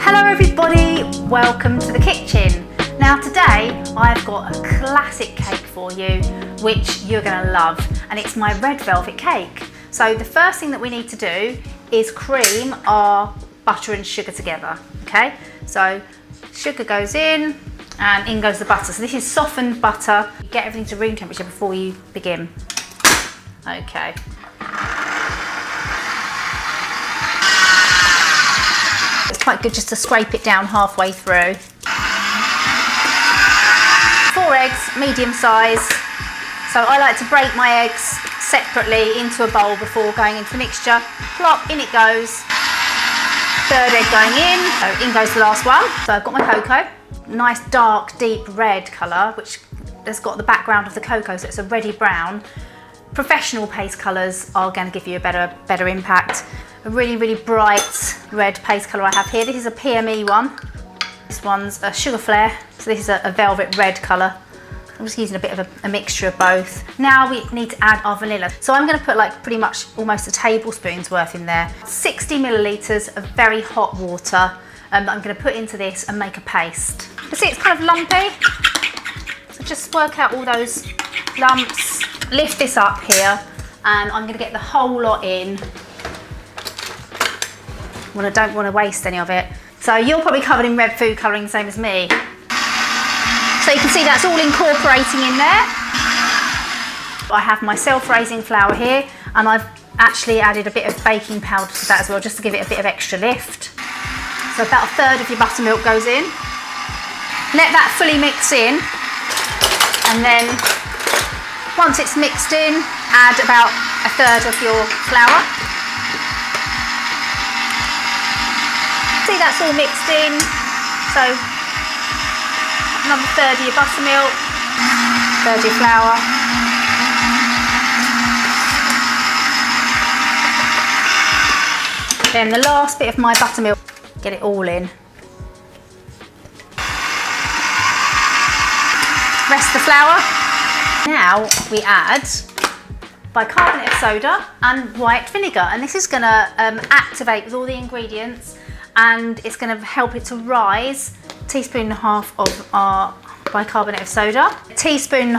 Hello everybody, welcome to the kitchen. Now today I've got a classic cake for you which you're going to love, and it's my red velvet cake. So the first thing that we need to do is cream our butter and sugar together. Okay, so sugar goes in and in goes the butter. So this is softened butter. Get everything to room temperature before you begin. Okay. It's quite good just to scrape it down halfway through. 4 eggs, medium size. So I like to break my eggs separately into a bowl before going into the mixture. Plop, in it goes. 3rd egg going in. So in goes the last one. So I've got my cocoa. Nice dark, deep red colour, which has got the background of the cocoa, so it's a reddy brown. Professional paste colours are going to give you a better impact. A really bright red paste colour I have here. This is a PME one. This one's a sugarfliar, so this is a velvet red colour. I'm just using a bit of a mixture of both. Now we need to add our vanilla. So I'm going to put like pretty much almost a tablespoon's worth in there. 60 millilitres of very hot water that I'm going to put into this and make a paste. You see it's kind of lumpy, so just work out all those lumps. Lift this up here and I'm going to get the whole lot in. Well, I don't want to waste any of it. So you're probably covered in red food colouring, same as me. So you can see that's all incorporating in there. I have my self-raising flour here, and I've actually added a bit of baking powder to that as well, just to give it a bit of extra lift. So about 1/3 of your buttermilk goes in. Let that fully mix in, and then once it's mixed in, add about 1/3 of your flour. See, that's all mixed in. So another 1/3 of your buttermilk, 1/3 of your flour. Then the last bit of my buttermilk, get it all in. Rest the flour. Now we add bicarbonate of soda and white vinegar, and this is going to activate with all the ingredients, and it's going to help it to rise. 1.5 teaspoons of our bicarbonate of soda, 1.5 teaspoons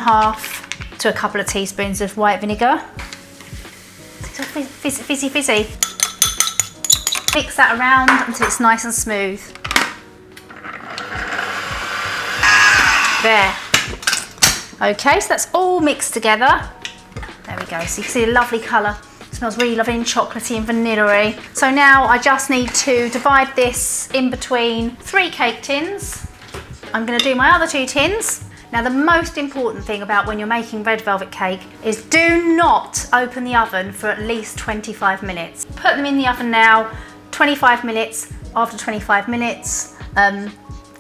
to a couple of teaspoons of white vinegar. It's all fizzy. Mix that around until it's nice and smooth. There. Okay, so that's all mixed together. There we go. So you can see a lovely colour. It smells really lovely and chocolatey and vanilla-y. So now I just need to divide this in between 3 cake tins. I'm going to do my other 2 tins. Now the most important thing about when you're making red velvet cake is do not open the oven for at least 25 minutes. Put them in the oven now, 25 minutes. After 25 minutes,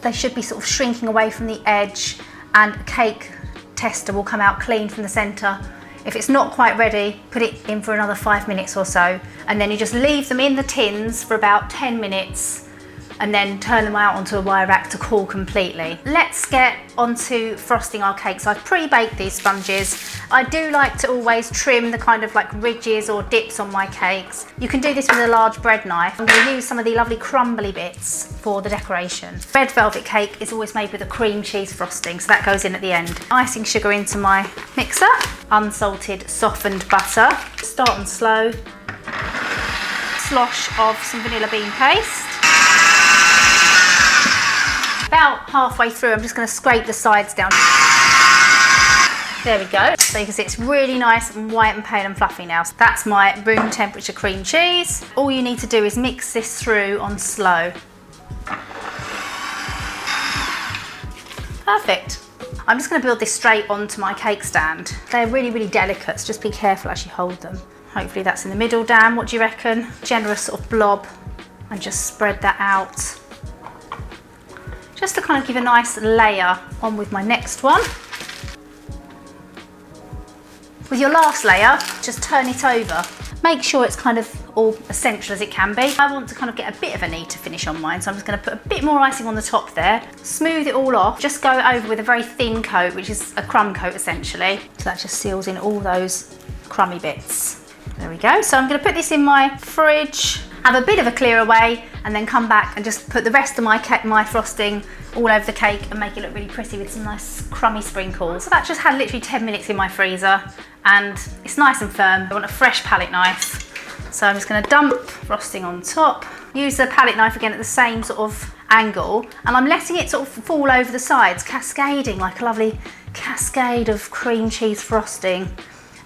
they should be sort of shrinking away from the edge, and a cake tester will come out clean from the centre. If it's not quite ready, put it in for another 5 minutes or so, and then you just leave them in the tins for about 10 minutes and then turn them out onto a wire rack to cool completely. Let's get onto frosting our cakes. So I've pre-baked these sponges. I do like to always trim the kind of like ridges or dips on my cakes. You can do this with a large bread knife. I'm going to use some of the lovely crumbly bits for the decoration. Red velvet cake is always made with a cream cheese frosting, so that goes in at the end. Icing sugar into my mixer. Unsalted softened butter. Start on slow. Slosh of some vanilla bean paste. About halfway through, I'm just going to scrape the sides down. There we go. So you can see it's really nice and white and pale and fluffy now. So that's my room temperature cream cheese. All you need to do is mix this through on slow. Perfect. I'm just going to build this straight onto my cake stand. They're really delicate, so just be careful as you hold them. Hopefully that's in the middle, Dan. What do you reckon? Generous sort of blob, and just spread that out. Just to kind of give a nice layer on with my next one. With your last layer, just turn it over. Make sure it's kind of all as central as it can be. I want to kind of get a bit of a neater finish on mine, so I'm just going to put a bit more icing on the top there. Smooth it all off. Just go over with a very thin coat, which is a crumb coat essentially. So that just seals in all those crummy bits. There we go. So I'm going to put this in my fridge have a bit of a clear away, and then come back and just put the rest of my frosting all over the cake and make it look really pretty with some nice crummy sprinkles. So that just had literally 10 minutes in my freezer, and it's nice and firm. I want a fresh palette knife. So I'm just going to dump frosting on top. Use the palette knife again at the same sort of angle, and I'm letting it sort of fall over the sides, cascading like a lovely cascade of cream cheese frosting.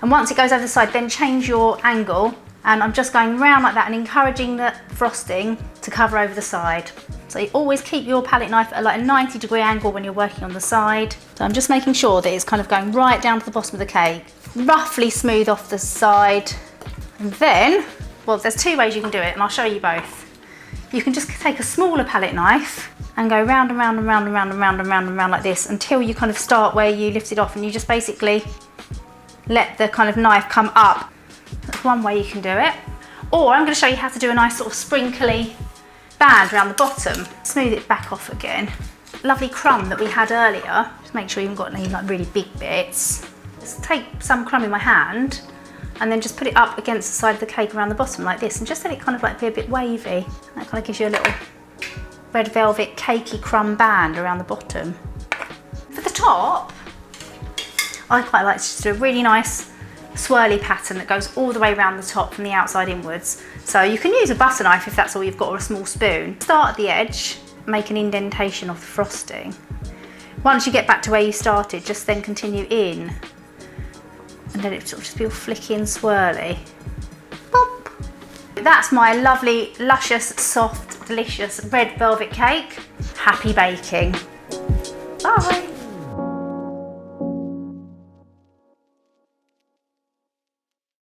And once it goes over the side, then change your angle, and I'm just going round like that and encouraging the frosting to cover over the side. So you always keep your palette knife at like a 90-degree angle when you're working on the side. So I'm just making sure that it's kind of going right down to the bottom of the cake, roughly smooth off the side. And then, well, there's two ways you can do it, and I'll show you both. You can just take a smaller palette knife and go round and round and round and round and round and round and round like this until you kind of start where you lifted off, and you just basically let the kind of knife come up. That's one way you can do it. Or I'm going to show you how to do a nice sort of sprinkly band around the bottom. Smooth it back off again. Lovely crumb that we had earlier. Just make sure you haven't got any like really big bits. Just take some crumb in my hand and then just put it up against the side of the cake around the bottom like this, and just let it kind of like be a bit wavy. That kind of gives you a little red velvet cakey crumb band around the bottom. For the top, I quite like to just do a really nice swirly pattern that goes all the way around the top from the outside inwards. So you can use a butter knife if that's all you've got, or a small spoon. Start at the edge, make an indentation of the frosting. Once you get back to where you started, just then continue in, and then it sort of just be all flicky and swirly. Pop. That's my lovely, luscious, soft, delicious red velvet cake. Happy baking. Bye.